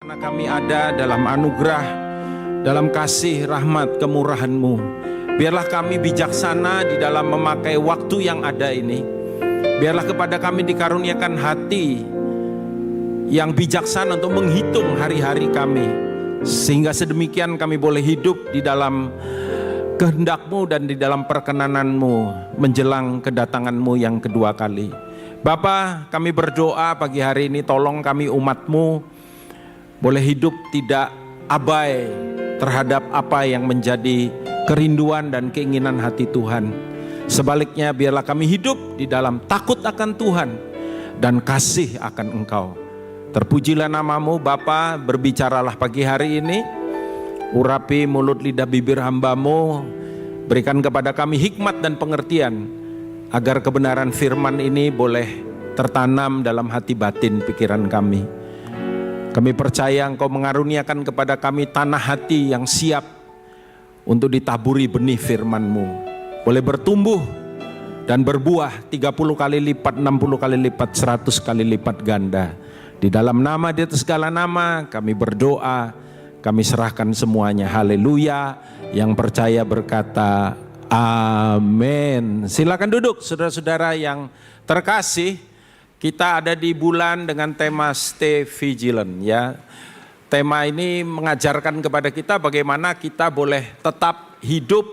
Karena kami ada dalam anugerah, dalam kasih, rahmat, kemurahan-Mu. Biarlah kami bijaksana di dalam memakai waktu yang ada ini. Biarlah kepada kami dikaruniakan hati yang bijaksana untuk menghitung hari-hari kami. Sehingga sedemikian kami boleh hidup di dalam kehendak-Mu dan di dalam perkenanan-Mu menjelang kedatangan-Mu yang kedua kali. Bapa, kami berdoa pagi hari ini, tolong kami umat-Mu boleh hidup tidak abai terhadap apa yang menjadi kerinduan dan keinginan hati Tuhan. Sebaliknya biarlah kami hidup di dalam takut akan Tuhan dan kasih akan Engkau. Terpujilah nama-Mu Bapa, berbicaralah pagi hari ini. Urapi mulut lidah bibir hamba-Mu, berikan kepada kami hikmat dan pengertian agar kebenaran firman ini boleh tertanam dalam hati batin pikiran kami. Kami percaya Engkau mengaruniakan kepada kami tanah hati yang siap untuk ditaburi benih firman-Mu. Boleh bertumbuh dan berbuah 30 kali lipat, 60 kali lipat, 100 kali lipat ganda. Di dalam nama, di atas segala nama kami berdoa, kami serahkan semuanya. Haleluya. Yang percaya berkata amin. Silakan duduk saudara-saudara yang terkasih. Kita ada di bulan dengan tema Stay Vigilant ya. Tema ini mengajarkan kepada kita bagaimana kita boleh tetap hidup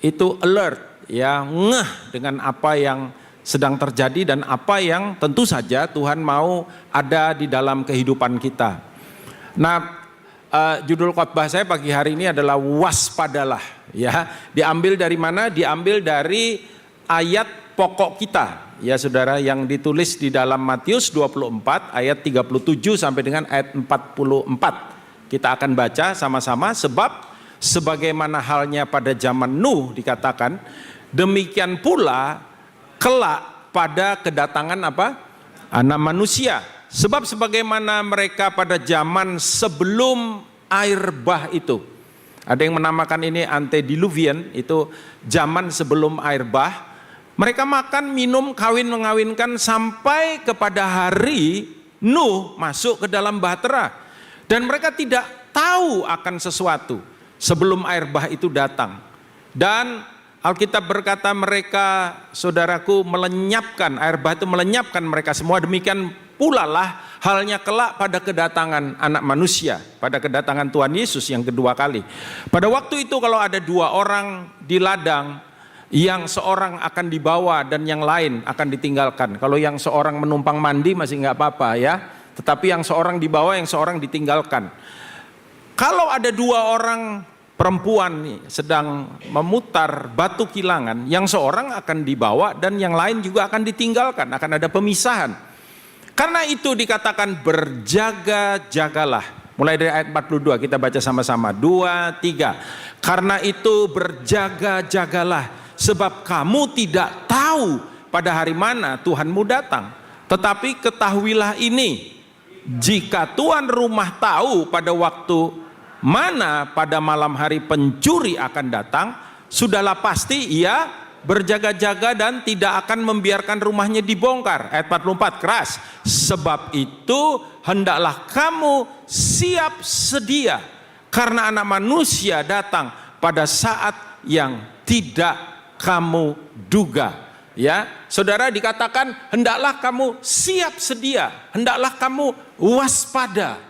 itu alert ya, ngeh dengan apa yang sedang terjadi dan apa yang tentu saja Tuhan mau ada di dalam kehidupan kita. Nah, judul khotbah saya pagi hari ini adalah waspadalah ya. Diambil dari mana? Diambil dari ayat pokok kita. Ya saudara, yang ditulis di dalam Matius 24 ayat 37 sampai dengan ayat 44. Kita akan baca sama-sama. Sebab sebagaimana halnya pada zaman Nuh dikatakan, demikian pula kelak pada kedatangan apa? Anak manusia. Sebab sebagaimana mereka pada zaman sebelum air bah itu. Ada yang menamakan ini antediluvian, itu zaman sebelum air bah. Mereka makan, minum, kawin, mengawinkan sampai kepada hari Nuh masuk ke dalam bahtera. Dan mereka tidak tahu akan sesuatu sebelum air bah itu datang. Dan Alkitab berkata mereka, saudaraku, melenyapkan, air bah itu melenyapkan mereka semua. Demikian pula lah halnya kelak pada kedatangan anak manusia, pada kedatangan Tuhan Yesus yang kedua kali. Pada waktu itu kalau ada dua orang di ladang, yang seorang akan dibawa dan yang lain akan ditinggalkan. Kalau yang seorang menumpang mandi masih nggak apa-apa ya, tetapi yang seorang dibawa, yang seorang ditinggalkan. Kalau ada dua orang perempuan nih, sedang memutar batu kilangan, yang seorang akan dibawa dan yang lain juga akan ditinggalkan, akan ada pemisahan. Karena itu dikatakan berjaga-jagalah. Mulai dari ayat 42 kita baca sama-sama. 2, 3. Karena itu berjaga-jagalah. Sebab kamu tidak tahu pada hari mana Tuhanmu datang. Tetapi ketahuilah ini, jika tuan rumah tahu pada waktu mana pada malam hari pencuri akan datang, sudahlah pasti ia berjaga-jaga dan tidak akan membiarkan rumahnya dibongkar. Ayat 44 keras. Sebab itu hendaklah kamu siap sedia, karena anak manusia datang pada saat yang tidak kamu duga. Ya, saudara, dikatakan hendaklah kamu siap sedia, hendaklah kamu waspada.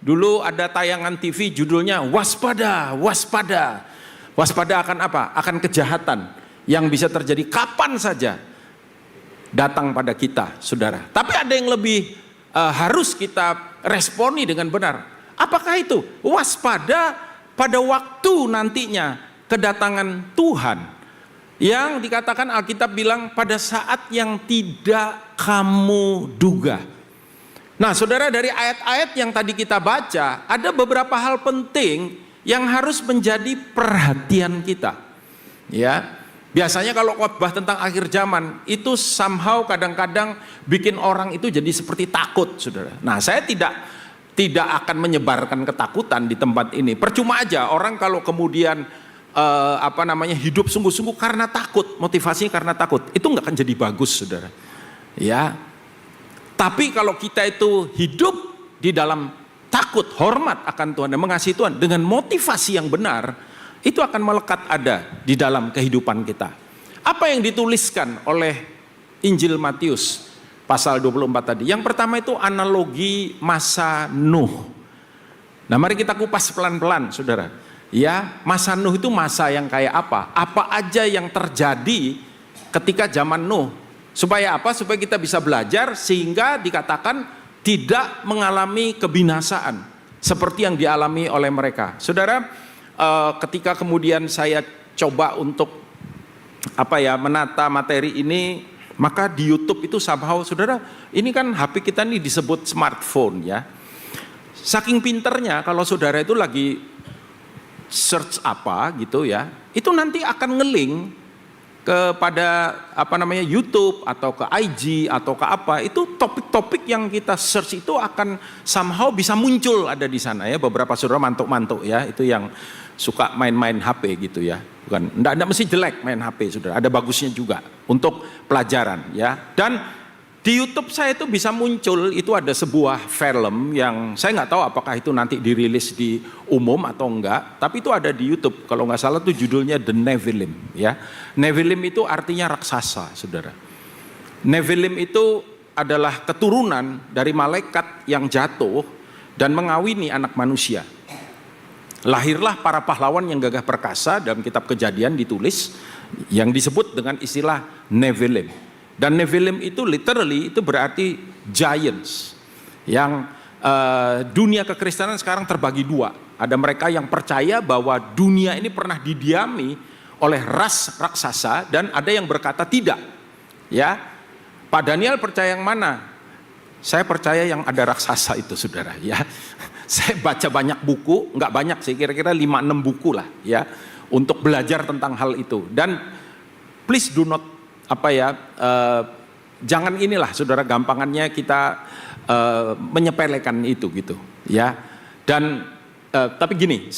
Dulu ada tayangan TV judulnya waspada, waspada. Waspada akan apa? Akan kejahatan yang bisa terjadi kapan saja datang pada kita, saudara. Tapi ada yang lebih harus kita responi dengan benar. Apakah itu? Waspada pada waktu nantinya kedatangan Tuhan. Yang dikatakan Alkitab bilang pada saat yang tidak kamu duga. Nah saudara, dari ayat-ayat yang tadi kita baca, ada beberapa hal penting yang harus menjadi perhatian kita. Ya, biasanya kalau khotbah tentang akhir zaman, itu somehow kadang-kadang bikin orang itu jadi seperti takut, saudara. Nah saya tidak akan menyebarkan ketakutan di tempat ini. Percuma aja orang kalau kemudian hidup sungguh-sungguh karena takut, motivasinya karena takut, itu nggak akan jadi bagus, saudara. Ya, tapi kalau kita itu hidup di dalam takut, hormat akan Tuhan dan mengasihi Tuhan dengan motivasi yang benar, itu akan melekat ada di dalam kehidupan kita. Apa yang dituliskan oleh Injil Matius pasal 24 tadi? Yang pertama itu analogi masa Nuh. Nah, mari kita kupas pelan-pelan, saudara. Ya, masa Nuh itu masa yang kayak apa? Apa aja yang terjadi ketika zaman Nuh? Supaya apa? Supaya kita bisa belajar sehingga dikatakan tidak mengalami kebinasaan seperti yang dialami oleh mereka. Saudara, ketika kemudian saya coba untuk menata materi ini, maka di YouTube itu somehow, saudara, ini kan HP kita nih disebut smartphone ya. Saking pinternya kalau saudara itu lagi search apa gitu ya, itu nanti akan nge-link kepada YouTube atau ke IG atau ke apa, itu topik-topik yang kita search itu akan somehow bisa muncul ada di sana ya. Beberapa saudara mantuk-mantuk ya, itu yang suka main-main HP gitu ya. Bukan, enggak mesti jelek main HP saudara, ada bagusnya juga untuk pelajaran ya. Dan di YouTube saya itu bisa muncul, itu ada sebuah film yang saya nggak tahu apakah itu nanti dirilis di umum atau enggak, tapi itu ada di YouTube. Kalau nggak salah itu judulnya The Nephilim ya. Nephilim itu artinya raksasa, saudara. Nephilim itu adalah keturunan dari malaikat yang jatuh dan mengawini anak manusia. Lahirlah para pahlawan yang gagah perkasa, dalam kitab Kejadian ditulis, yang disebut dengan istilah Nephilim. Dan Nephilim itu literally itu berarti giants. Yang dunia kekristenan sekarang terbagi dua. Ada mereka yang percaya bahwa dunia ini pernah didiami oleh ras raksasa, dan ada yang berkata tidak. Ya, Pak Daniel percaya yang mana? Saya percaya yang ada raksasa itu, saudara. Ya, saya baca banyak buku, nggak banyak sih, kira-kira 5-6 buku lah, ya, untuk belajar tentang hal itu. Dan please do not jangan inilah saudara, gampangannya kita menyepelekan itu gitu ya. Dan tapi gini,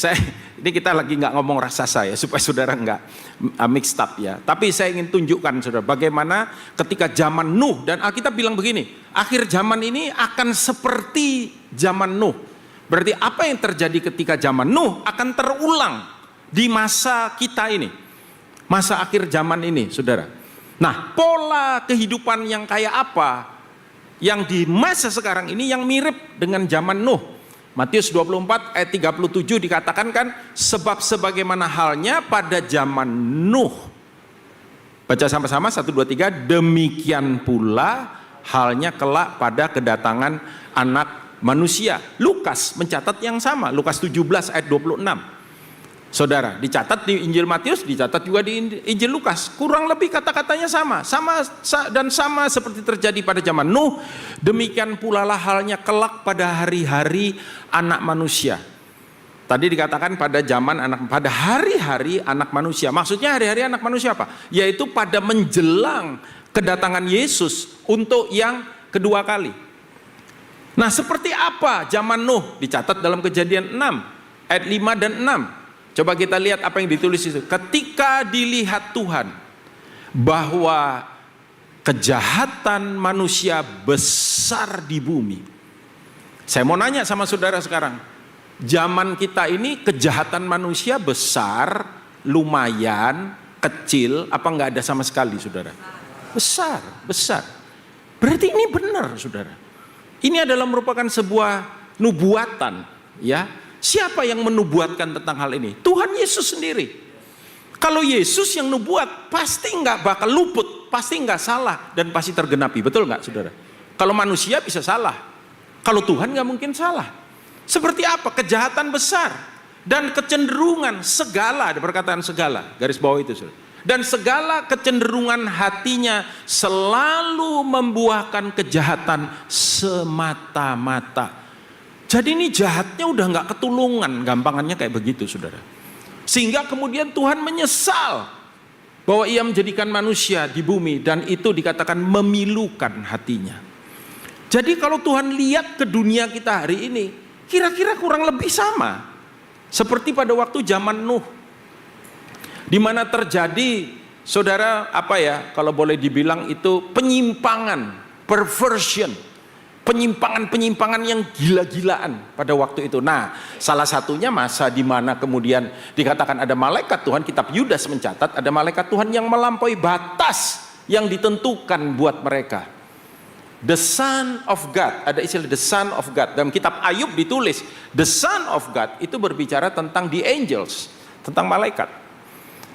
ini kita lagi nggak ngomong raksasa ya, supaya saudara nggak mixed up ya. Tapi saya ingin tunjukkan saudara bagaimana ketika zaman Nuh, dan Alkitab bilang begini, akhir zaman ini akan seperti zaman Nuh. Berarti apa yang terjadi ketika zaman Nuh akan terulang di masa kita ini, masa akhir zaman ini, saudara. Nah, pola kehidupan yang kayak apa yang di masa sekarang ini yang mirip dengan zaman Nuh. Matius 24 ayat 37 dikatakan kan, sebab sebagaimana halnya pada zaman Nuh. Baca sama-sama 1, 2, 3. Demikian pula halnya kelak pada kedatangan anak manusia. Lukas mencatat yang sama, Lukas 17 ayat 26. Saudara, dicatat di Injil Matius, dicatat juga di Injil Lukas. Kurang lebih kata-katanya sama seperti terjadi pada zaman Nuh. Demikian pula lah halnya kelak pada hari-hari anak manusia. Tadi dikatakan pada hari-hari anak manusia. Maksudnya hari-hari anak manusia apa? Yaitu pada menjelang kedatangan Yesus untuk yang kedua kali. Nah, seperti apa zaman Nuh? Dicatat dalam Kejadian 6 ayat 5 dan 6. Coba kita lihat apa yang ditulis itu. Ketika dilihat Tuhan bahwa kejahatan manusia besar di bumi. Saya mau nanya sama saudara sekarang. Zaman kita ini kejahatan manusia besar, lumayan, kecil, apa enggak ada sama sekali, saudara? Besar. Berarti ini benar, saudara. Ini adalah merupakan sebuah nubuatan, ya. Siapa yang menubuatkan tentang hal ini? Tuhan Yesus sendiri. Kalau Yesus yang nubuat, pasti nggak bakal luput, pasti nggak salah, dan pasti tergenapi. Betul nggak, saudara? Kalau manusia bisa salah, kalau Tuhan nggak mungkin salah. Seperti apa? Kejahatan besar dan kecenderungan segala, ada perkataan segala, garis bawah itu, saudara. Dan segala kecenderungan hatinya selalu membuahkan kejahatan semata-mata. Jadi ini jahatnya udah nggak ketulungan, gampangannya kayak begitu, saudara. Sehingga kemudian Tuhan menyesal bahwa ia menjadikan manusia di bumi, dan itu dikatakan memilukan hatinya. Jadi kalau Tuhan lihat ke dunia kita hari ini, kira-kira kurang lebih sama seperti pada waktu zaman Nuh, di mana terjadi, saudara, kalau boleh dibilang itu penyimpangan, perversion, penyimpangan-penyimpangan yang gila-gilaan pada waktu itu. Nah, salah satunya masa di mana kemudian dikatakan ada malaikat Tuhan, kitab Yudas mencatat ada malaikat Tuhan yang melampaui batas yang ditentukan buat mereka. The Son of God, ada istilah the Son of God. Dalam kitab Ayub ditulis, the Son of God itu berbicara tentang the angels, tentang malaikat.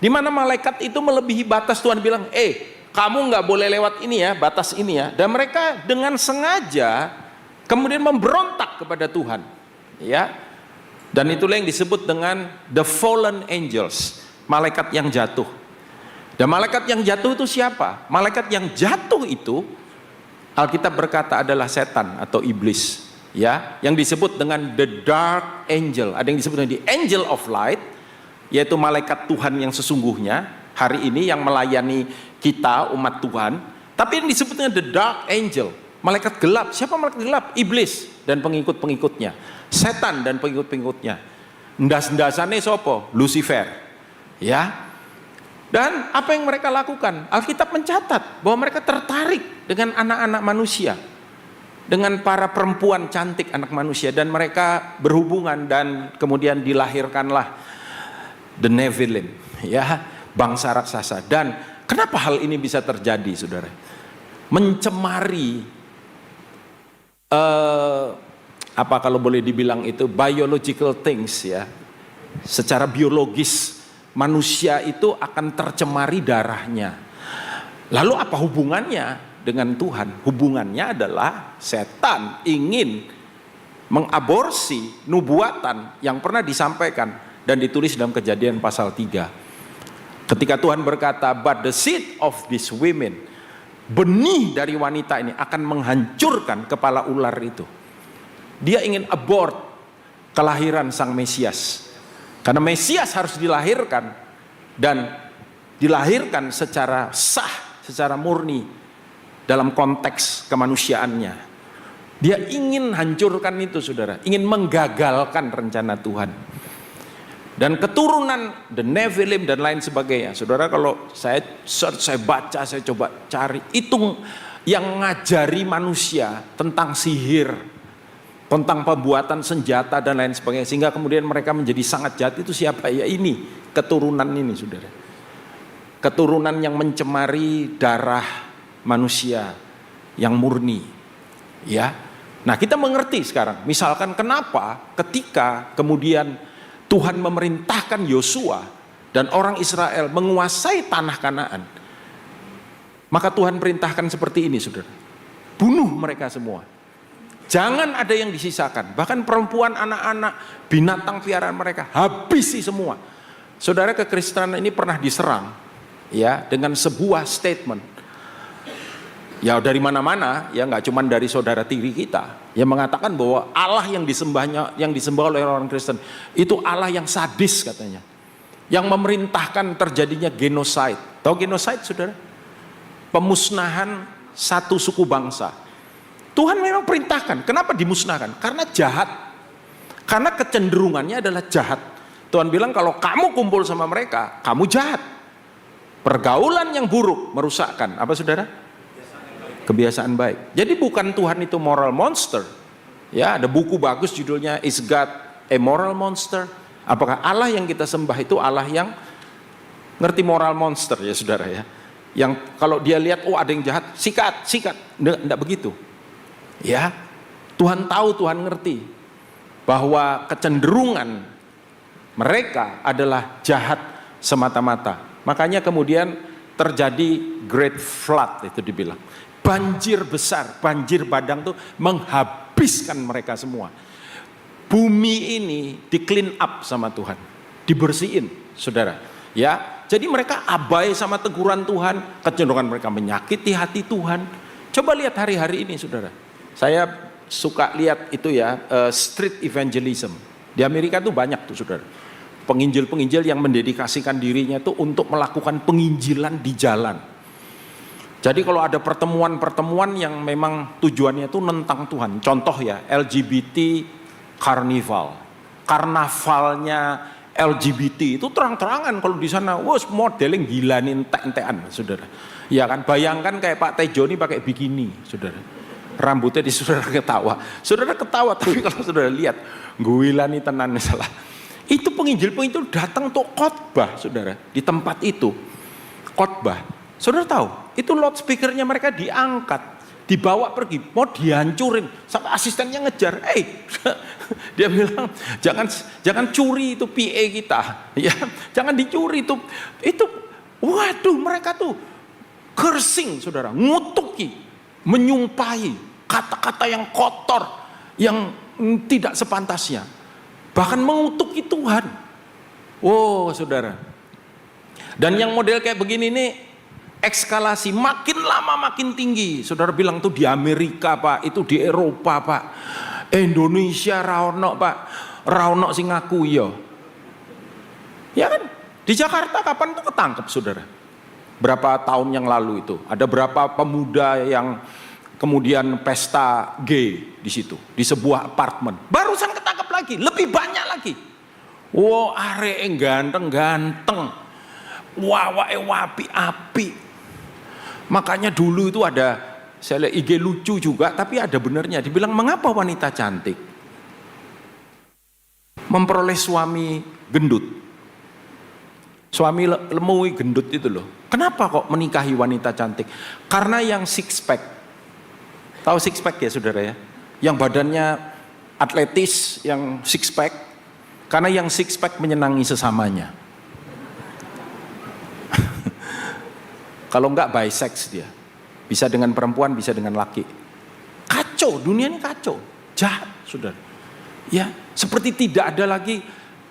Di mana malaikat itu melebihi batas. Tuhan bilang, kamu nggak boleh lewat ini ya, batas ini ya. Dan mereka dengan sengaja kemudian memberontak kepada Tuhan, ya. Dan itulah yang disebut dengan the fallen angels, malaikat yang jatuh. Dan malaikat yang jatuh itu siapa? Malaikat yang jatuh itu Alkitab berkata adalah setan atau iblis, ya, yang disebut dengan the dark angel. Ada yang disebut dengan the angel of light, yaitu malaikat Tuhan yang sesungguhnya hari ini yang melayani kita umat Tuhan. Tapi yang disebut dengan the dark angel, malaikat gelap. Siapa malaikat gelap? Iblis dan pengikut-pengikutnya, setan dan pengikut-pengikutnya. Ndas-ndasane sopo? Lucifer, ya. Dan apa yang mereka lakukan? Alkitab mencatat bahwa mereka tertarik dengan anak-anak manusia, dengan para perempuan cantik anak manusia, dan mereka berhubungan dan kemudian dilahirkanlah the Nephilim, ya, bangsa raksasa. Dan kenapa hal ini bisa terjadi, saudara? Mencemari apa kalau boleh dibilang itu biological things, ya. Secara biologis manusia itu akan tercemari darahnya. Lalu apa hubungannya dengan Tuhan? Hubungannya adalah setan ingin mengaborsi nubuatan yang pernah disampaikan dan ditulis dalam Kejadian pasal 3. Ketika Tuhan berkata, but the seed of these women, benih dari wanita ini akan menghancurkan kepala ular itu. Dia ingin abort kelahiran sang Mesias. Karena Mesias harus dilahirkan, dan dilahirkan secara sah, secara murni dalam konteks kemanusiaannya. Dia ingin hancurkan itu, saudara, ingin menggagalkan rencana Tuhan. Dan keturunan the Nephilim dan lain sebagainya, saudara, kalau saya search, saya baca, saya coba cari, itu yang ngajari manusia tentang sihir, tentang pembuatan senjata dan lain sebagainya, sehingga kemudian mereka menjadi sangat jahat. Itu siapa? Ya ini, keturunan ini, saudara. Keturunan yang mencemari darah manusia yang murni, ya. Nah, kita mengerti sekarang, misalkan kenapa ketika kemudian Tuhan memerintahkan Yosua dan orang Israel menguasai tanah Kanaan, maka Tuhan perintahkan seperti ini, saudara. Bunuh mereka semua. Jangan ada yang disisakan. Bahkan perempuan, anak-anak, binatang piaraan mereka, habisi semua. Saudara, kekristenan ini pernah diserang, ya, dengan sebuah statement. Ya, dari mana-mana, ya, nggak cuma dari saudara tiri kita, yang mengatakan bahwa Allah yang disembah oleh orang Kristen itu Allah yang sadis, katanya, yang memerintahkan terjadinya genocide. Tahu genocide, saudara? Pemusnahan satu suku bangsa. Tuhan memang perintahkan. Kenapa dimusnahkan? Karena jahat. Karena kecenderungannya adalah jahat. Tuhan bilang kalau kamu kumpul sama mereka, kamu jahat. Pergaulan yang buruk merusakkan. Apa, saudara? Kebiasaan baik. Jadi bukan Tuhan itu moral monster. Ya, ada buku bagus judulnya Is God a Moral Monster? Apakah Allah yang kita sembah itu Allah yang ngerti moral monster, ya, saudara, ya? Yang kalau dia lihat, oh ada yang jahat, sikat. Enggak begitu. Ya, Tuhan tahu, Tuhan ngerti bahwa kecenderungan mereka adalah jahat semata-mata. Makanya kemudian terjadi great flood, itu dibilang. Banjir besar, banjir bandang itu menghabiskan mereka semua. Bumi ini di clean up sama Tuhan, dibersihin, saudara. Ya, jadi mereka abai sama teguran Tuhan, kecenderungan mereka menyakiti hati Tuhan. Coba lihat hari-hari ini, saudara. Saya suka lihat itu, ya, street evangelism. Di Amerika tuh banyak tuh, saudara. Penginjil-penginjil yang mendedikasikan dirinya tuh untuk melakukan penginjilan di jalan. Jadi kalau ada pertemuan-pertemuan yang memang tujuannya itu nentang Tuhan. Contoh, ya, LGBT carnival. Karnavalnya LGBT itu terang-terangan kalau di sana, wos modeling gila nih, entek-entekan, saudara. Ya kan, bayangkan kayak Pak Tejo ini pakai bikini, saudara. Rambutnya di saudara ketawa. Saudara ketawa, tapi kalau saudara lihat, guilani tenan salah. Itu penginjil-penginjil datang untuk khotbah, saudara, di tempat itu. Khotbah. Saudara tahu, itu loudspeakernya mereka diangkat, dibawa pergi, mau dihancurin, sampai asistennya ngejar. Dia bilang, jangan curi itu PA kita, ya, jangan dicuri itu. Waduh, mereka tuh cursing, saudara, ngutuki, menyumpahi kata-kata yang kotor, yang tidak sepantasnya, bahkan mengutuki Tuhan. Wow, saudara. Dan yang model kayak begini nih, ekskalasi makin lama makin tinggi. Saudara bilang tuh di Amerika Pak, itu di Eropa Pak, Indonesia raonok Pak, raonok sing ngaku ya kan? Di Jakarta kapan tuh ketangkep saudara? Berapa tahun yang lalu itu ada berapa pemuda yang kemudian pesta gay di situ, di sebuah apartemen. Barusan ketangkep lagi, lebih banyak lagi. Wow, arek ganteng-ganteng, wawae wapi-api. Makanya dulu itu ada, saya lihat IG lucu juga, tapi ada benernya. Dibilang, mengapa wanita cantik memperoleh suami gendut? Suami lemui gendut itu loh. Kenapa kok menikahi wanita cantik? Karena yang six pack. Tahu six pack ya saudara ya? Yang badannya atletis, yang six pack. Karena yang six pack menyenangi sesamanya. Kalau enggak bisex dia, bisa dengan perempuan, bisa dengan laki. Kacau, dunia ini kacau, jahat, saudara. Ya, seperti tidak ada lagi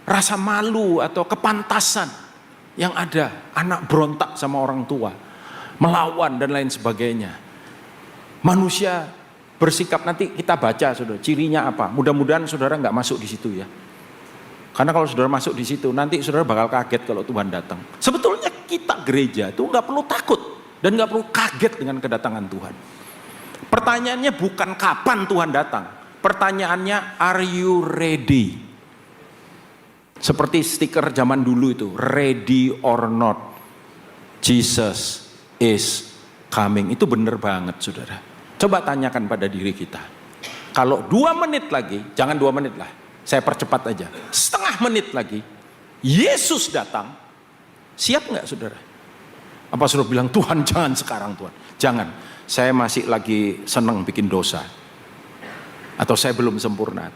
rasa malu atau kepantasan yang ada. Anak berontak sama orang tua, melawan dan lain sebagainya. Manusia bersikap, nanti kita baca, saudara, cirinya apa. Mudah-mudahan saudara enggak masuk di situ ya. Karena kalau saudara masuk di situ, nanti saudara bakal kaget kalau Tuhan datang. Sebetulnya kita gereja itu nggak perlu takut dan nggak perlu kaget dengan kedatangan Tuhan. Pertanyaannya bukan kapan Tuhan datang, pertanyaannya are you ready? Seperti stiker zaman dulu itu, ready or not, Jesus is coming. Itu benar banget saudara. Coba tanyakan pada diri kita. Kalau 2 menit lagi, jangan 2 menit lah, saya percepat aja, setengah menit lagi Yesus datang, siap nggak saudara? Apa saudara bilang, Tuhan jangan sekarang Tuhan? Jangan, saya masih lagi seneng bikin dosa. Atau saya belum sempurna.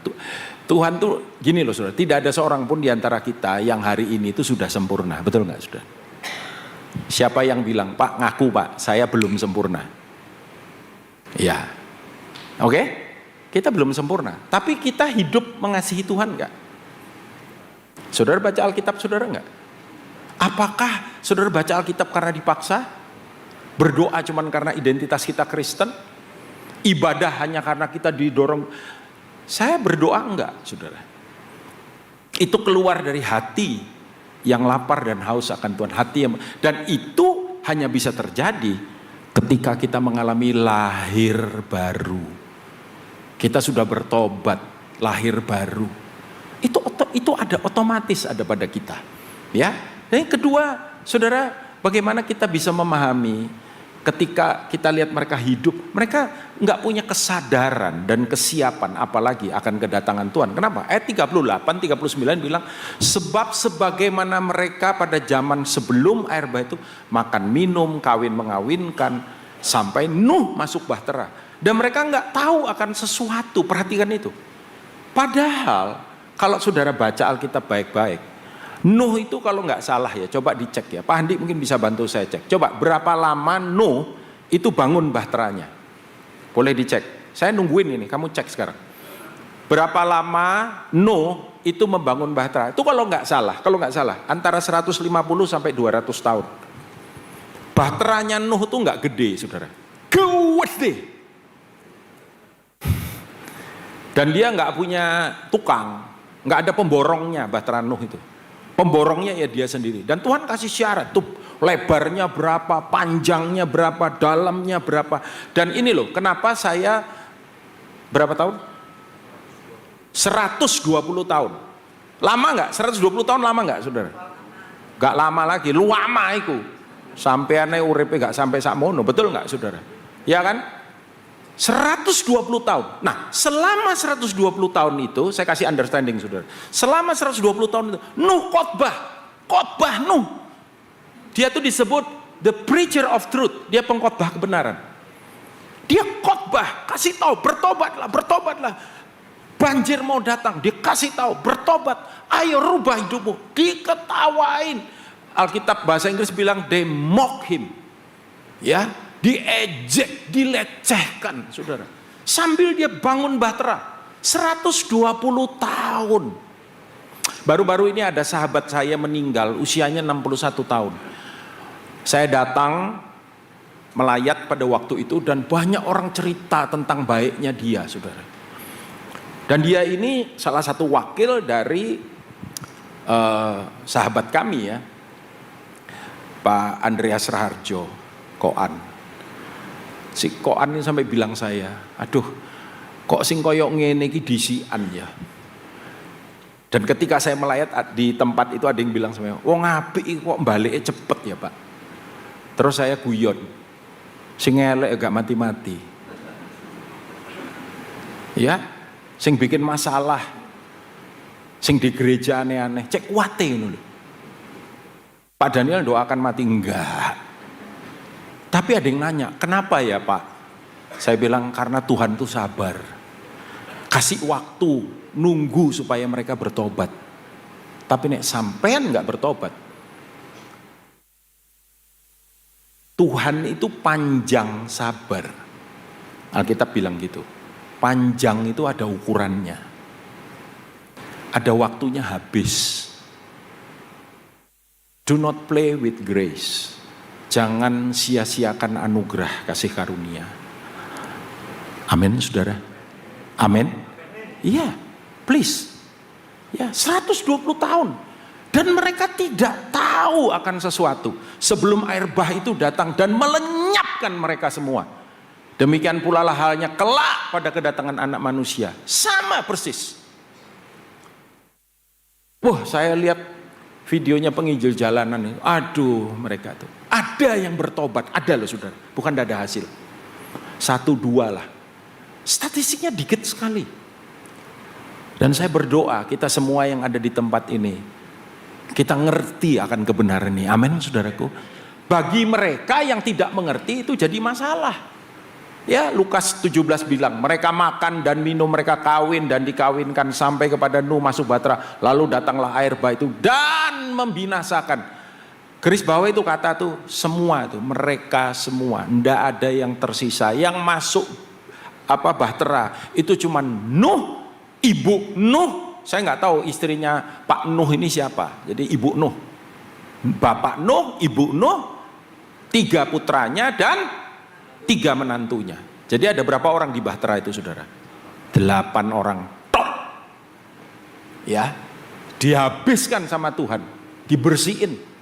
Tuhan tuh gini loh saudara, tidak ada seorang pun di antara kita yang hari ini itu sudah sempurna. Betul nggak saudara? Siapa yang bilang, Pak ngaku Pak, saya belum sempurna. Ya, oke? Kita belum sempurna. Tapi kita hidup mengasihi Tuhan nggak? Saudara baca Alkitab saudara nggak? Apakah saudara baca Alkitab karena dipaksa? Berdoa cuman karena identitas kita Kristen? Ibadah hanya karena kita didorong? Saya berdoa enggak, saudara. Itu keluar dari hati yang lapar dan haus akan Tuhan. Dan itu hanya bisa terjadi ketika kita mengalami lahir baru. Kita sudah bertobat, lahir baru. Itu ada otomatis ada pada kita. Ya. Dan yang kedua, saudara, bagaimana kita bisa memahami ketika kita lihat mereka hidup, mereka nggak punya kesadaran dan kesiapan apalagi akan kedatangan Tuhan. Kenapa? Ayat 38, 39 bilang, sebab sebagaimana mereka pada zaman sebelum air bah itu makan minum, kawin mengawinkan, sampai Nuh masuk bahtera. Dan mereka nggak tahu akan sesuatu, perhatikan itu. Padahal kalau saudara baca Alkitab baik-baik, Nuh itu kalau nggak salah ya, coba dicek ya. Pak Andi mungkin bisa bantu saya cek. Coba berapa lama Nuh itu bangun bahteranya? Boleh dicek. Saya nungguin ini, kamu cek sekarang. Berapa lama Nuh itu membangun bahtera? Itu kalau nggak salah, antara 150 sampai 200 tahun. Bahteranya Nuh itu nggak gede, saudara. Gede. Dan dia nggak punya tukang, nggak ada pemborongnya bahtera Nuh itu. Pemborongnya ya dia sendiri. Dan Tuhan kasih syarat tuh, lebarnya berapa, panjangnya berapa, dalamnya berapa. Dan ini loh, kenapa saya berapa tahun? 120 tahun. Lama nggak? 120 tahun lama nggak, saudara? Nggak lama lagi, lama itu. Sampai aneh uripe nggak sampai sakmono, betul nggak, saudara? Ya kan? 120 tahun. Nah, selama 120 tahun itu, saya kasih understanding saudara. Selama 120 tahun itu, Nuh khotbah Nuh. Dia tuh disebut the preacher of truth. Dia pengkhotbah kebenaran. Dia khotbah, kasih tahu, bertobatlah. Banjir mau datang, dia kasih tahu, bertobat. Ayo rubah hidupmu. Diketawain. Alkitab bahasa Inggris bilang they mock him. Ya, diejek, dilecehkan, saudara. Sambil dia bangun bahtera 120 tahun. Baru-baru ini ada sahabat saya meninggal, usianya 61 tahun. Saya datang melayat pada waktu itu dan banyak orang cerita tentang baiknya dia, saudara. Dan dia ini salah satu wakil dari sahabat kami ya, Pak Andreas Raharjo, Koan. Si Koan ini sampai bilang saya, aduh kok sing koyok ngene iki disian ya. Dan ketika saya melayat di tempat itu ada yang bilang sama saya, wong apik kok baliknya cepet ya Pak. Terus saya guyon, sing elek gak mati-mati. Ya, sing bikin masalah, sing di gereja aneh-aneh, cek kuate ngono lho. Pak Daniel doakan mati enggak. Tapi ada yang nanya, kenapa ya Pak? Saya bilang karena Tuhan tuh sabar. Kasih waktu, nunggu supaya mereka bertobat. Tapi nek sampean enggak bertobat, Tuhan itu panjang sabar. Alkitab bilang gitu. Panjang itu ada ukurannya. Ada waktunya habis. Do not play with grace. Jangan sia-siakan anugerah kasih karunia. Amin, saudara. Amin. Iya, please. Ya, 120 tahun. Dan mereka tidak tahu akan sesuatu sebelum air bah itu datang dan melenyapkan mereka semua. Demikian pula lah halnya kelak pada kedatangan anak manusia. Sama persis. Wah, saya lihat videonya penginjil jalanan. Aduh, mereka tuh. Ada yang bertobat. Ada loh saudara. Bukan tidak ada hasil. 1, 2 lah. Statistiknya dikit sekali. Dan saya berdoa kita semua yang ada di tempat ini, kita ngerti akan kebenaran ini. Amin saudaraku. Bagi mereka yang tidak mengerti itu jadi masalah. Ya, Lukas 17 bilang, mereka makan dan minum, mereka kawin dan dikawinkan sampai kepada Nuh masuk bahtera. Lalu datanglah air bah itu dan membinasakan. Garis bawah itu kata tuh semua itu, mereka semua, ndak ada yang tersisa. Yang masuk bahtera itu cuman Nuh, ibu Nuh. Saya nggak tahu istrinya Pak Nuh ini siapa. Jadi ibu Nuh, bapak Nuh, ibu Nuh, 3 putranya dan 3 menantunya. Jadi ada berapa orang di bahtera itu saudara? 8 orang. Tok. Ya, dihabiskan sama Tuhan, dibersihin.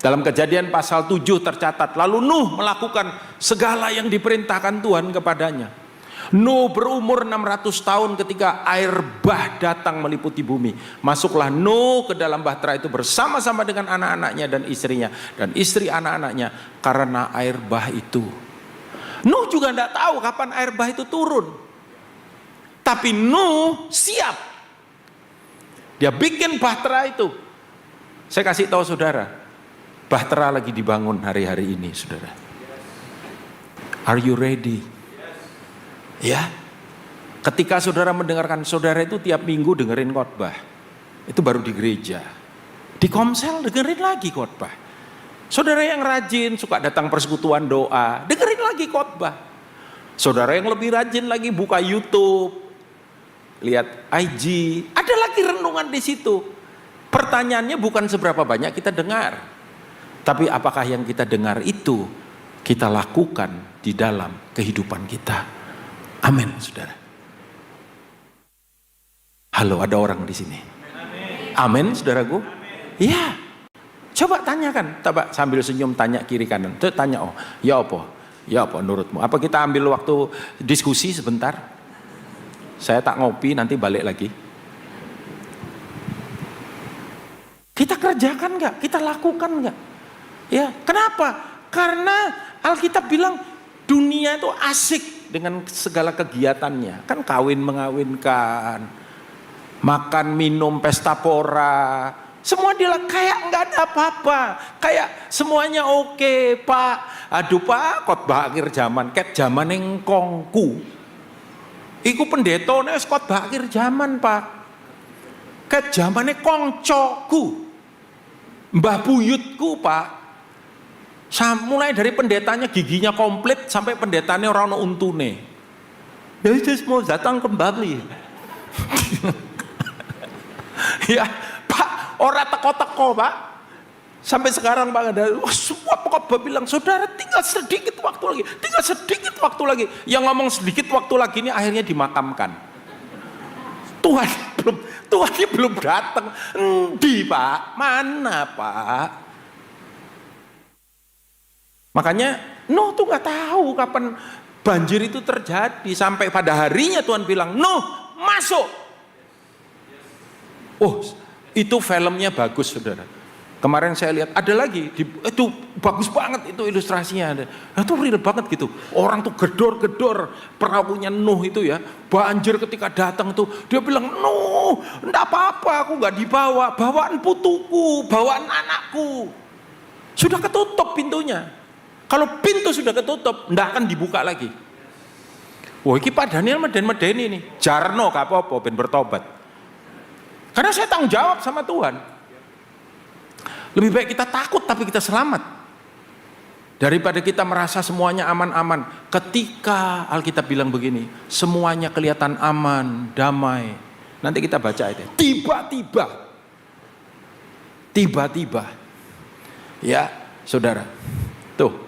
Dalam Kejadian pasal 7 tercatat, lalu Nuh melakukan segala yang diperintahkan Tuhan kepadanya. Nuh berumur 600 tahun ketika air bah datang meliputi bumi. Masuklah Nuh ke dalam bahtera itu bersama-sama dengan anak-anaknya dan istrinya. Dan istri anak-anaknya karena air bah itu. Nuh juga tidak tahu kapan air bah itu turun. Tapi Nuh siap. Dia bikin bahtera itu. Saya kasih tahu saudara, bahtera lagi dibangun hari-hari ini saudara. Are you ready? Ya, ketika saudara mendengarkan, saudara itu tiap minggu dengerin khotbah, itu baru di gereja. Di Komsel dengerin lagi khotbah. Saudara yang rajin suka datang persekutuan doa, dengerin lagi khotbah. Saudara yang lebih rajin lagi buka YouTube, lihat IG, ada lagi renungan di situ. Pertanyaannya bukan seberapa banyak kita dengar, tapi apakah yang kita dengar itu kita lakukan di dalam kehidupan kita. Amin, saudara. Halo, ada orang di sini. Amin, saudaraku. Iya. Coba tanyakan, coba sambil senyum tanya kiri kanan. Terus tanya, oh, ya apa? Ya apa menurutmu? Apa kita ambil waktu diskusi sebentar? Saya tak ngopi, nanti balik lagi. Kita kerjakan nggak? Kita lakukan nggak? Ya, kenapa? Karena Alkitab bilang dunia itu asik dengan segala kegiatannya. Kan kawin mengawinkan, makan minum pesta pora, semua dia kayak nggak ada apa-apa, kayak semuanya oke, Pak. Aduh Pak, khotbah akhir zaman, ket zaman yang kongku. Iku pendetone wis khotbah akhir zaman, Pak. Ket zamane kongcoku. Mbah buyutku, Pak. Mulai dari pendetanya giginya komplit sampai pendetanya orang ono untune. Ya itu mau datang kembali. Ya, Pak, orang teko-teko, Pak. Sampai sekarang Pak ada semua pokok bilang, saudara tinggal sedikit waktu lagi, tinggal sedikit waktu lagi. Yang ngomong sedikit waktu lagi ini akhirnya dimakamkan. Tuhan belum datang. Endi, Pak? Mana, Pak? Makanya Nuh tuh nggak tahu kapan banjir itu terjadi, sampai pada harinya Tuhan bilang, Nuh masuk. Oh, itu filmnya bagus, saudara. Kemarin saya lihat ada lagi, itu bagus banget itu ilustrasinya. Itu real banget gitu. Orang tuh gedor-gedor perahunya Nuh itu ya, banjir ketika datang tuh dia bilang, Nuh, enggak apa-apa, aku nggak dibawa, bawaan putuku, bawaan anakku. Sudah ketutup pintunya. Kalau pintu sudah ketutup, ndak akan dibuka lagi. Wah, ini Pak Daniel meden-medeni nih. Jarno gak apa-apa, ben bertobat. Karena saya tanggung jawab sama Tuhan. Lebih baik kita takut tapi kita selamat. Daripada kita merasa semuanya aman-aman. Ketika Alkitab bilang begini, semuanya kelihatan aman, damai. Nanti kita baca itu. Tiba-tiba. Ya, saudara. Tuh.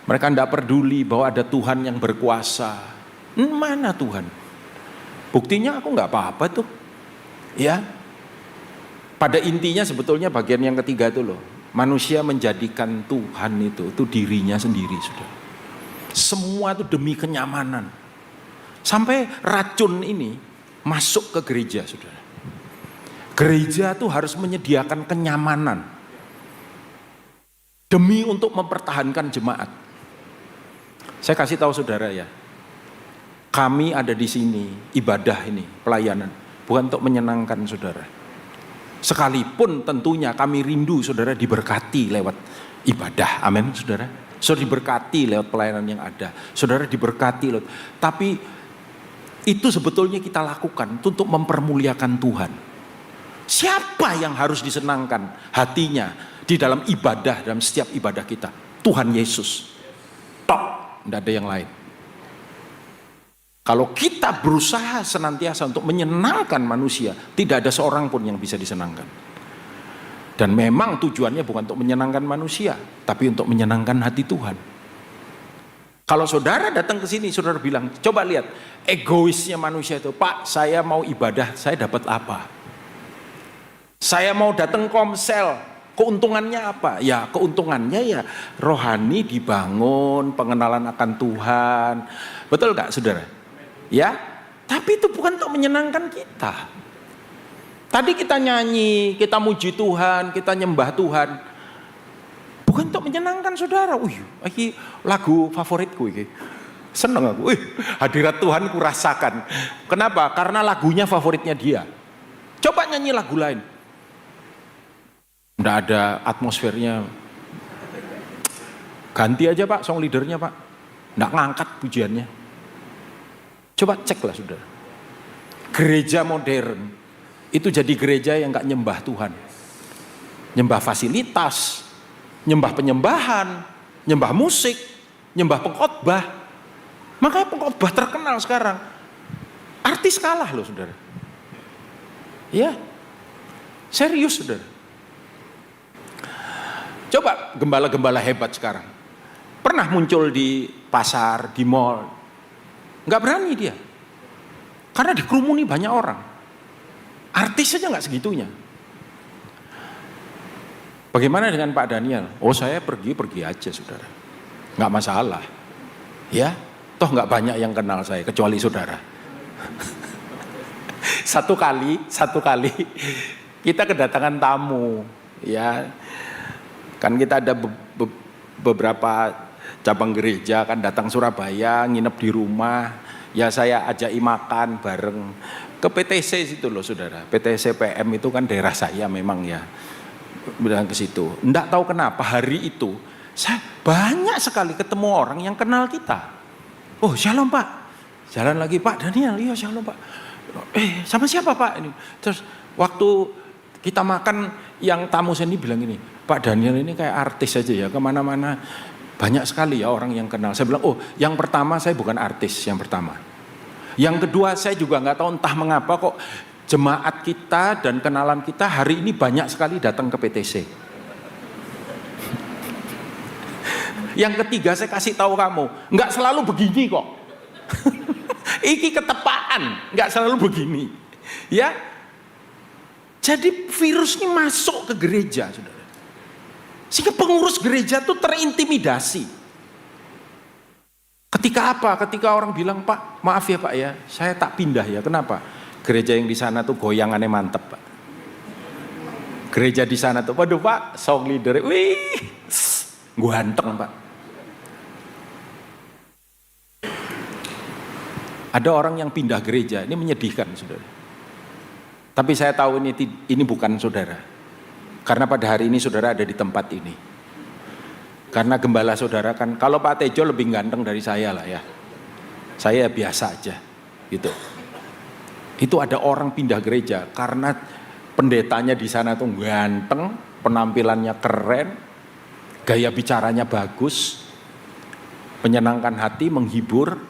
Mereka tidak peduli bahwa ada Tuhan yang berkuasa. Mana Tuhan? Buktinya aku nggak apa-apa tuh. Ya. Pada intinya sebetulnya bagian yang ketiga itu loh. Manusia menjadikan Tuhan itu dirinya sendiri, sudah. Semua itu demi kenyamanan. Sampai racun ini masuk ke gereja, saudara. Gereja tuh harus menyediakan kenyamanan demi untuk mempertahankan jemaat. Saya kasih tahu saudara ya, kami ada di sini, ibadah ini, pelayanan, bukan untuk menyenangkan saudara. Sekalipun tentunya kami rindu saudara diberkati lewat ibadah, amin saudara. Saudara diberkati lewat pelayanan yang ada, saudara diberkati lewat, tapi itu sebetulnya kita lakukan untuk mempermuliakan Tuhan. Siapa yang harus disenangkan hatinya di dalam ibadah, dalam setiap ibadah kita? Tuhan Yesus. Tok. Tidak ada yang lain. Kalau kita berusaha senantiasa untuk menyenangkan manusia, tidak ada seorang pun yang bisa disenangkan. Dan memang tujuannya bukan untuk menyenangkan manusia, tapi untuk menyenangkan hati Tuhan. Kalau saudara datang ke sini, saudara bilang, coba lihat egoisnya manusia itu. Pak, saya mau ibadah, saya dapat apa? Saya mau datang komsel. Keuntungannya apa? Ya keuntungannya ya rohani dibangun, pengenalan akan Tuhan. Betul gak saudara? Ya, tapi itu bukan untuk menyenangkan kita. Tadi kita nyanyi, kita muji Tuhan, kita nyembah Tuhan. Bukan untuk menyenangkan saudara. Ini lagu favoritku ini. Seneng aku. Hadirat Tuhan ku rasakan. Kenapa? Karena lagunya favoritnya dia. Coba nyanyi lagu lain. Nggak ada atmosfernya. Ganti aja Pak song leadernya Pak. Nggak ngangkat pujiannya. Coba ceklah saudara. Gereja modern itu jadi gereja yang nggak nyembah Tuhan. Nyembah fasilitas, nyembah penyembahan, nyembah musik, nyembah pengkhotbah. Makanya pengkhotbah terkenal sekarang. Artis kalah loh saudara. Ya, serius saudara. Coba gembala-gembala hebat sekarang. Pernah muncul di pasar, di mall. Nggak berani dia. Karena dikerumuni banyak orang. Artis saja nggak segitunya. Bagaimana dengan Pak Daniel? Oh saya pergi aja saudara. Nggak masalah. Ya, toh nggak banyak yang kenal saya kecuali saudara. Satu kali kita kedatangan tamu. Ya. Kan kita ada beberapa cabang gereja kan datang Surabaya, nginep di rumah, ya saya ajaki makan bareng ke PTC situ loh saudara. PTC PM itu kan daerah saya memang ya, bilang ke situ. Nggak tahu kenapa hari itu saya banyak sekali ketemu orang yang kenal kita. Oh shalom Pak, jalan lagi Pak Daniel, iya shalom Pak. Sama siapa Pak ini? Terus waktu kita makan, yang tamu sini bilang ini, Pak Daniel ini kayak artis aja ya, kemana-mana banyak sekali ya orang yang kenal. Saya bilang, oh yang pertama saya bukan artis yang pertama. Yang kedua saya juga nggak tahu entah mengapa kok jemaat kita dan kenalan kita hari ini banyak sekali datang ke PTC. Yang ketiga saya kasih tahu kamu, nggak selalu begini kok. Iki ketepaan, nggak selalu begini, ya. Jadi virus ini masuk ke gereja, saudara. Sehingga pengurus gereja tuh terintimidasi. Ketika apa? Ketika orang bilang, Pak, maaf ya Pak ya, saya tak pindah ya. Kenapa? Gereja yang di sana tuh goyangannya mantep Pak. Gereja di sana tuh, waduh Pak, song leader, wih, ganteng Pak. Ada orang yang pindah gereja, ini menyedihkan saudara. Tapi saya tahu ini bukan saudara. Karena pada hari ini saudara ada di tempat ini. Karena gembala saudara kan, kalau Pak Tejo lebih ganteng dari saya lah ya. Saya biasa aja gitu. Itu ada orang pindah gereja karena pendetanya di sana tuh ganteng, penampilannya keren, gaya bicaranya bagus, menyenangkan hati, menghibur.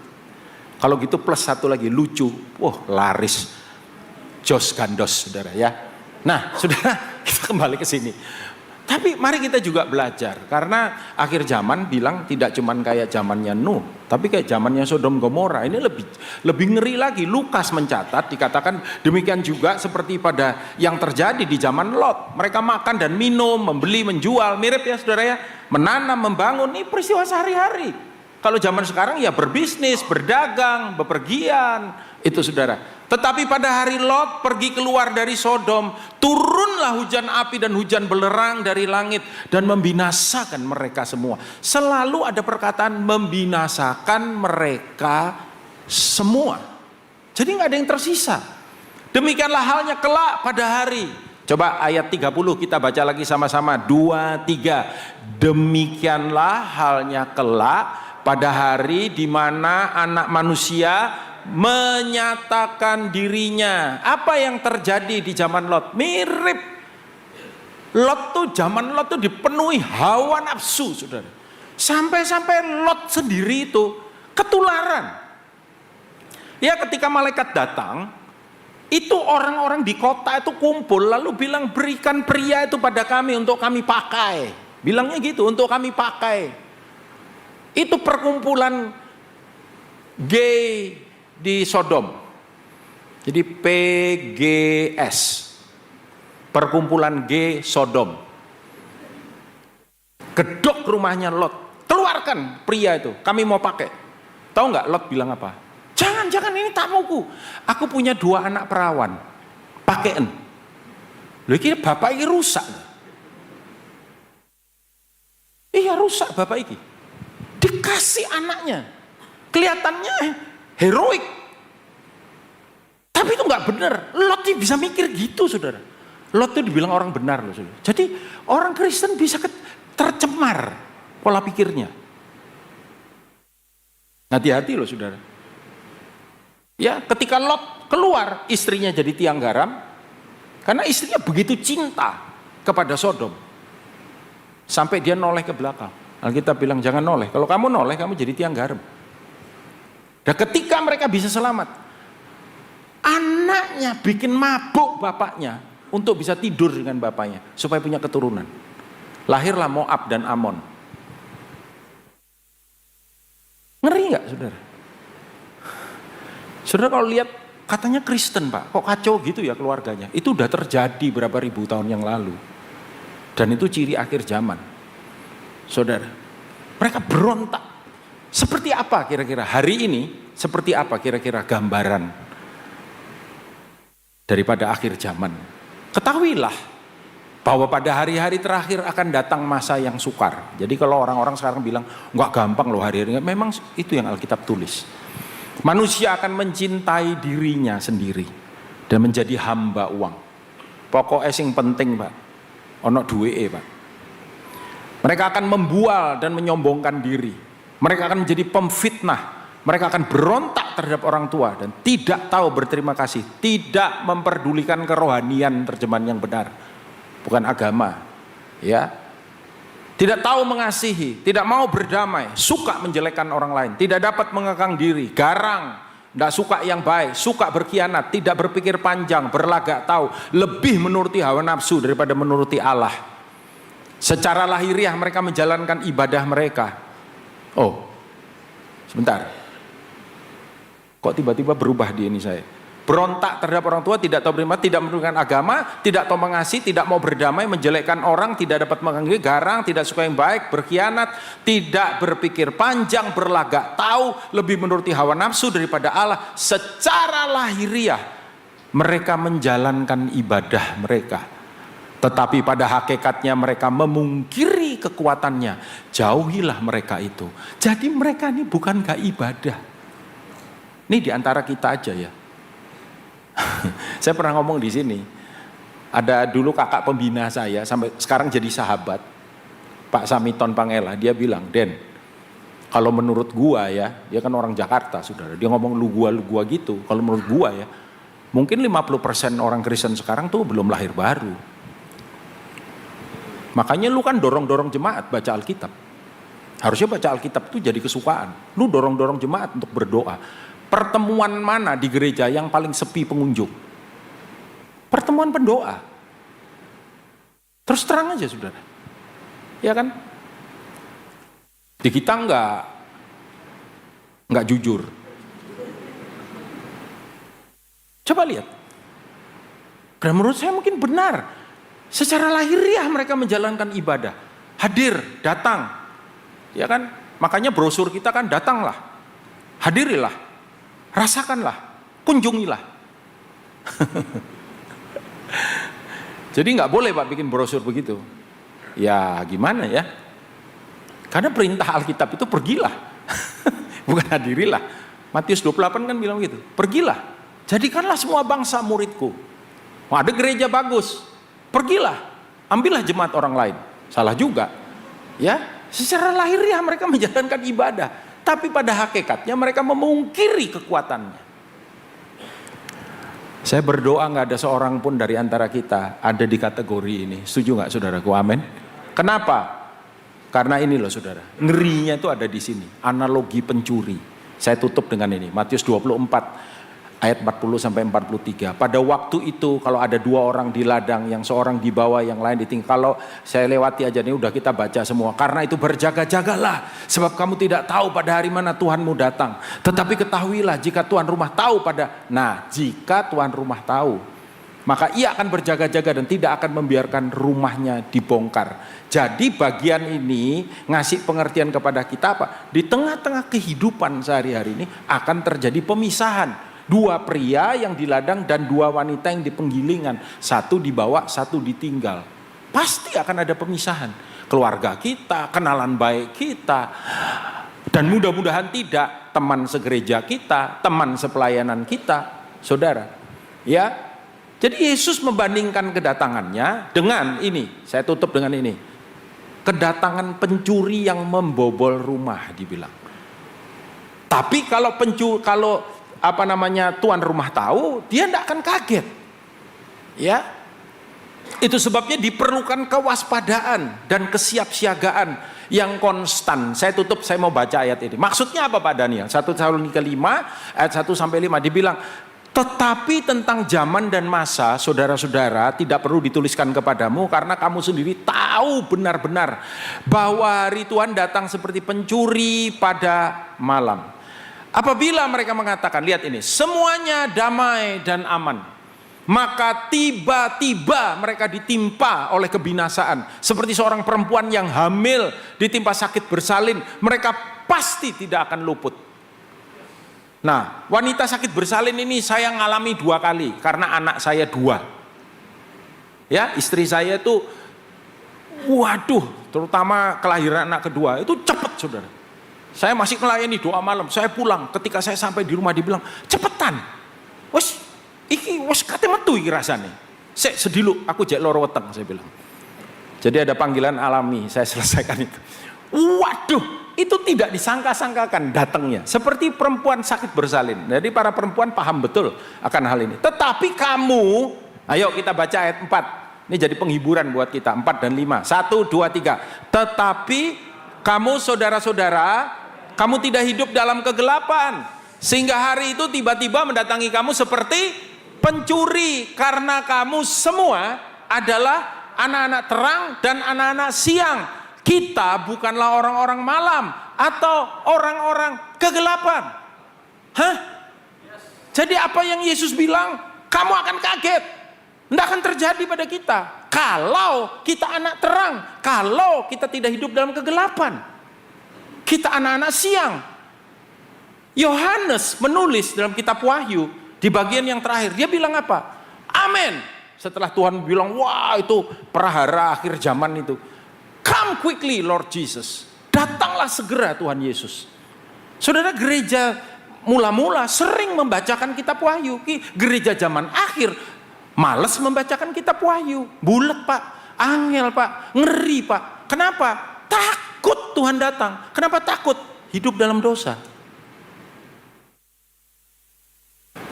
Kalau gitu plus satu lagi lucu, wah laris, jos gandos saudara ya. Nah saudara, kita kembali ke sini. Tapi mari kita juga belajar, karena akhir zaman bilang tidak cuman kayak zamannya Nuh, tapi kayak zamannya Sodom Gomora. Ini lebih ngeri lagi. Lukas mencatat, dikatakan demikian juga seperti pada yang terjadi di zaman Lot. Mereka makan dan minum, membeli, menjual, mirip ya saudara ya, menanam, membangun. Ini peristiwa sehari-hari. Kalau zaman sekarang ya berbisnis, berdagang, bepergian, itu saudara. Tetapi pada hari Lot pergi keluar dari Sodom, turunlah hujan api dan hujan belerang dari langit dan membinasakan mereka semua. Selalu ada perkataan membinasakan mereka semua. Jadi nggak ada yang tersisa. Demikianlah halnya kelak pada hari. Coba ayat 30 kita baca lagi sama-sama. 2, 3. Demikianlah halnya kelak pada hari di mana anak manusia menyatakan dirinya. Apa yang terjadi di zaman Lot? Mirip. Zaman Lot tuh dipenuhi hawa nafsu, saudara. Sampai-sampai Lot sendiri itu ketularan. Ya ketika malaikat datang, itu orang-orang di kota itu kumpul lalu bilang berikan pria itu pada kami untuk kami pakai. Bilangnya gitu, untuk kami pakai. Itu perkumpulan gay di Sodom. Jadi PGS, perkumpulan gay Sodom. Gedok rumahnya Lot, keluarkan pria itu, kami mau pakai. Tahu nggak Lot bilang apa? Jangan ini tamuku. Aku punya 2 anak perawan, pakein. Loh ini bapak ini rusak. Iya rusak bapak ini. Dikasih anaknya, kelihatannya heroik, tapi itu nggak benar. Lot bisa mikir gitu, saudara. Lot itu dibilang orang benar loh, saudara. Jadi orang Kristen bisa tercemar pola pikirnya. Hati-hati loh, saudara. Ya, ketika Lot keluar, istrinya jadi tiang garam, karena istrinya begitu cinta kepada Sodom, sampai dia noleh ke belakang. Alkitab bilang jangan noleh. Kalau kamu noleh, kamu jadi tiang garam. Dan ketika mereka bisa selamat, anaknya bikin mabuk bapaknya untuk bisa tidur dengan bapaknya supaya punya keturunan. Lahirlah Moab dan Amon. Ngeri nggak, saudara? Saudara kalau lihat katanya Kristen Pak, kok kacau gitu ya keluarganya. Itu udah terjadi berapa ribu tahun yang lalu. Dan itu ciri akhir zaman. Saudara, mereka berontak. Seperti apa kira-kira hari ini? Seperti apa kira-kira gambaran daripada akhir zaman? Ketahuilah Bahwa pada hari-hari terakhir akan datang masa yang sukar. Jadi kalau orang-orang sekarang bilang, nggak gampang loh hari-hari, memang itu yang Alkitab tulis. Manusia akan mencintai dirinya sendiri dan menjadi hamba uang. Pokoknya yang penting Pak, ono duwe Pak. Mereka akan membual dan menyombongkan diri. Mereka akan menjadi pemfitnah. Mereka akan berontak terhadap orang tua dan tidak tahu berterima kasih. Tidak memperdulikan kerohanian, terjemahan yang benar. Bukan agama, ya. Tidak tahu mengasihi, tidak mau berdamai, suka menjelekkan orang lain, tidak dapat mengekang diri, garang, tidak suka yang baik, suka berkhianat, tidak berpikir panjang, berlagak tahu, lebih menuruti hawa nafsu daripada menuruti Allah. Secara lahiriah mereka menjalankan ibadah mereka. Oh, sebentar. Kok tiba-tiba berubah di ini saya? Berontak terhadap orang tua, tidak tahu beriman, tidak menunjukkan agama, tidak tahu mengasihi, tidak mau berdamai, menjelekkan orang, tidak dapat mengasihi, garang, tidak suka yang baik, berkhianat, tidak berpikir panjang, berlagak tahu, lebih menuruti hawa nafsu daripada Allah. Secara lahiriah mereka menjalankan ibadah mereka, tetapi pada hakikatnya mereka memungkiri kekuatannya. Jauhilah mereka itu. Jadi mereka ini bukan gak ibadah. Ini diantara kita aja ya. Saya pernah ngomong di sini, ada dulu kakak pembina saya sampai sekarang jadi sahabat, Pak Samiton Pangela. Dia bilang, Den, kalau menurut gua ya, dia kan orang Jakarta saudara, dia ngomong lu gua gitu. Kalau menurut gua ya, mungkin 50% orang Kristen sekarang tuh belum lahir baru. Makanya lu kan dorong-dorong jemaat baca Alkitab. Harusnya baca Alkitab itu jadi kesukaan. Lu dorong-dorong jemaat untuk berdoa. Pertemuan mana di gereja yang paling sepi pengunjung? Pertemuan pendoa. Terus terang aja saudara. Ya kan? Di kita enggak jujur. Coba lihat. Dan menurut saya mungkin benar. Secara lahiriah mereka menjalankan ibadah. Hadir, datang. Ya kan? Makanya brosur kita kan datanglah. Hadirilah. Rasakanlah, kunjungilah. Jadi nggak boleh Pak bikin brosur begitu. Ya gimana ya? Karena perintah Alkitab itu pergilah, bukan hadirilah. Matius 28 kan bilang gitu, pergilah. Jadikanlah semua bangsa muridku. Ada gereja bagus, pergilah, ambillah jemaat orang lain. Salah juga, ya. Secara lahiriah mereka menjalankan ibadah. Tapi pada hakikatnya mereka memungkiri kekuatannya. Saya berdoa gak ada seorang pun dari antara kita ada di kategori ini. Setuju gak saudaraku? Amin. Kenapa? Karena ini loh saudara, ngerinya itu ada di sini. Analogi pencuri. Saya tutup dengan ini. Matius 24 ayat 40 sampai 43. Pada waktu itu kalau ada dua orang di ladang, yang seorang di bawah, yang lain ditinggal. Kalau saya lewati aja nih udah kita baca semua. Karena itu berjaga-jagalah, sebab kamu tidak tahu pada hari mana Tuhanmu datang. Tetapi ketahuilah jika tuan rumah tahu jika tuan rumah tahu, maka ia akan berjaga-jaga dan tidak akan membiarkan rumahnya dibongkar. Jadi bagian ini ngasih pengertian kepada kita apa? Di tengah-tengah kehidupan sehari-hari ini akan terjadi pemisahan. Dua pria yang di ladang dan dua wanita yang di penggilingan. Satu dibawa, satu ditinggal. Pasti akan ada pemisahan. Keluarga kita, kenalan baik kita. Dan mudah-mudahan tidak teman segereja kita, teman sepelayanan kita, saudara. Ya, jadi Yesus membandingkan kedatangannya dengan ini. Saya tutup dengan ini. Kedatangan pencuri yang membobol rumah dibilang. Tapi kalau tuan rumah tahu, dia tidak akan kaget. Ya. Itu sebabnya diperlukan kewaspadaan dan kesiapsiagaan yang konstan. Saya tutup, saya mau baca ayat ini. Maksudnya apa Pak Daniel? 1 Tesalonika 5 ayat 1 sampai 5 dibilang, tetapi tentang zaman dan masa, saudara-saudara, tidak perlu dituliskan kepadamu karena kamu sendiri tahu benar-benar bahwa hari Tuhan datang seperti pencuri pada malam. Apabila mereka mengatakan, lihat ini, semuanya damai dan aman, maka tiba-tiba mereka ditimpa oleh kebinasaan. Seperti seorang perempuan yang hamil ditimpa sakit bersalin, mereka pasti tidak akan luput. Nah, wanita sakit bersalin ini saya ngalami 2 kali karena anak saya 2. Ya, istri saya itu, waduh, terutama kelahiran anak kedua itu cepet, saudara. Saya masih melayani doa malam, saya pulang. Ketika saya sampai di rumah dibilang, cepetan. Wes, iki wes kate metu iki rasane. Sek sedilu, aku jek loro weteng, saya bilang. Jadi ada panggilan alami, saya selesaikan itu. Waduh, itu tidak disangka-sangkakan datangnya. Seperti perempuan sakit bersalin. Jadi para perempuan paham betul akan hal ini. Tetapi kamu, ayo kita baca ayat 4. Ini jadi penghiburan buat kita, 4 dan 5. 1, 2, 3. Tetapi kamu saudara-saudara, kamu tidak hidup dalam kegelapan. Sehingga hari itu tiba-tiba mendatangi kamu seperti pencuri. Karena kamu semua adalah anak-anak terang dan anak-anak siang. Kita bukanlah orang-orang malam atau orang-orang kegelapan. Hah? Jadi apa yang Yesus bilang, kamu akan kaget. Tidak akan terjadi pada kita. Kalau kita anak terang, kalau kita tidak hidup dalam kegelapan. Kita anak-anak siang. Yohanes menulis dalam kitab Wahyu, di bagian yang terakhir, dia bilang apa? Amin. Setelah Tuhan bilang, wah itu prahara akhir zaman itu. Come quickly Lord Jesus. Datanglah segera Tuhan Yesus. Saudara, gereja mula-mula sering membacakan kitab Wahyu. Gereja zaman akhir malas membacakan kitab Wahyu. Bulet pak, angel pak, ngeri pak. Kenapa? Takut Tuhan datang. Kenapa takut? Hidup dalam dosa.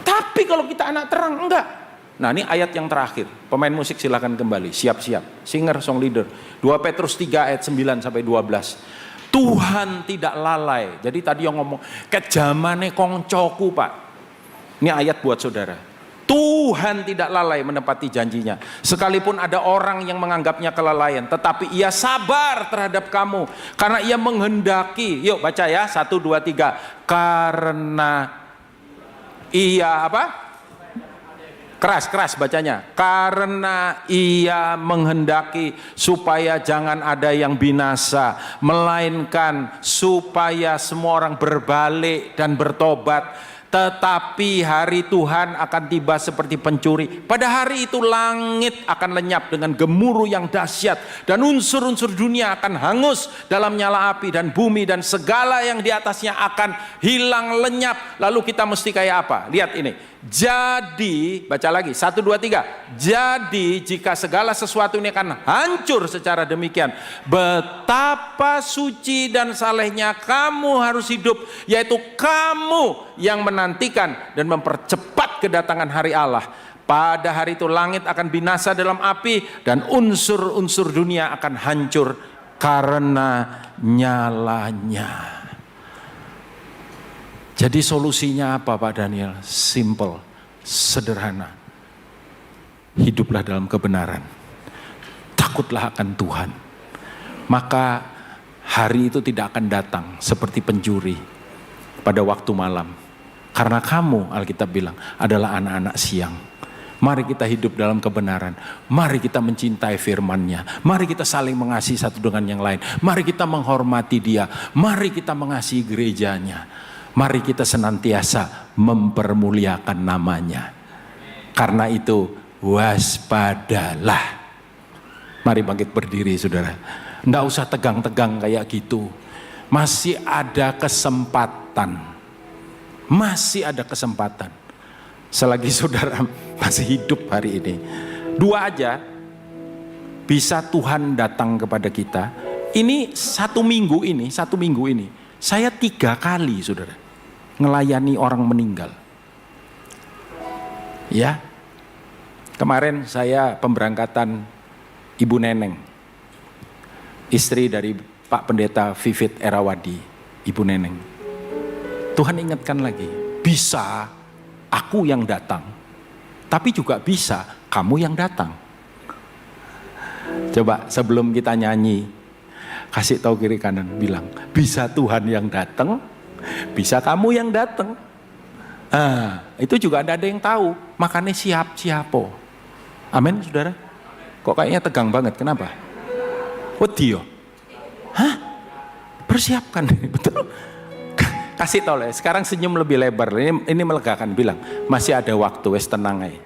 Tapi kalau kita anak terang, enggak. Nah ini ayat yang terakhir. Pemain musik silakan kembali, siap-siap. Singer, song leader. 2 Petrus 3 ayat 9 sampai 12. Tuhan tidak lalai. Jadi tadi yang ngomong, kejamane kongcoku pak. Ini ayat buat saudara. Tuhan tidak lalai menepati janjinya. Sekalipun ada orang yang menganggapnya kelalaian, tetapi ia sabar terhadap kamu. Karena ia menghendaki. Yuk baca ya, 1, 2, 3. Karena ia apa? Keras bacanya. Karena ia menghendaki supaya jangan ada yang binasa, melainkan supaya semua orang berbalik dan bertobat. Tetapi hari Tuhan akan tiba seperti pencuri. Pada hari itu langit akan lenyap dengan gemuruh yang dahsyat, dan unsur-unsur dunia akan hangus dalam nyala api, dan bumi dan segala yang di atasnya akan hilang lenyap. Lalu kita mesti kayak apa? Lihat ini. Jadi, baca lagi 1, 2, 3. Jadi jika segala sesuatu ini akan hancur secara demikian, betapa suci dan salehnya kamu harus hidup, yaitu kamu yang menantikan dan mempercepat kedatangan hari Allah. Pada hari itu langit akan binasa dalam api, dan unsur-unsur dunia akan hancur karena nyalanya. Jadi solusinya apa Pak Daniel? Simple, sederhana. Hiduplah dalam kebenaran. Takutlah akan Tuhan. Maka hari itu tidak akan datang seperti pencuri pada waktu malam. Karena kamu, Alkitab bilang, adalah anak-anak siang. Mari kita hidup dalam kebenaran. Mari kita mencintai firman-Nya. Mari kita saling mengasihi satu dengan yang lain. Mari kita menghormati Dia. Mari kita mengasihi gerejanya. Mari kita senantiasa mempermuliakan nama-Nya. Karena itu waspadalah. Mari bangkit berdiri saudara. Nggak usah tegang-tegang kayak gitu. Masih ada kesempatan. Masih ada kesempatan. Selagi saudara masih hidup hari ini. 2 aja. Bisa Tuhan datang kepada kita. Ini satu minggu ini. Saya 3 kali saudara ngelayani orang meninggal. Ya, kemarin saya pemberangkatan Ibu Neneng, istri dari Pak Pendeta Vivit Erawadi, Ibu Neneng. Tuhan ingatkan lagi, bisa aku yang datang, tapi juga bisa kamu yang datang. Coba sebelum kita nyanyi, kasih tahu kiri kanan, bilang bisa Tuhan yang datang, bisa kamu yang datang. Itu juga ada yang tahu, makanya siap-siapo. Amin saudara. Kok kayaknya tegang banget, kenapa? Wedi yo. Hah? Persiapkan, betul. Kasih tahu lah, sekarang senyum lebih lebar. Ini melegakan, bilang masih ada waktu, wes tenang aja.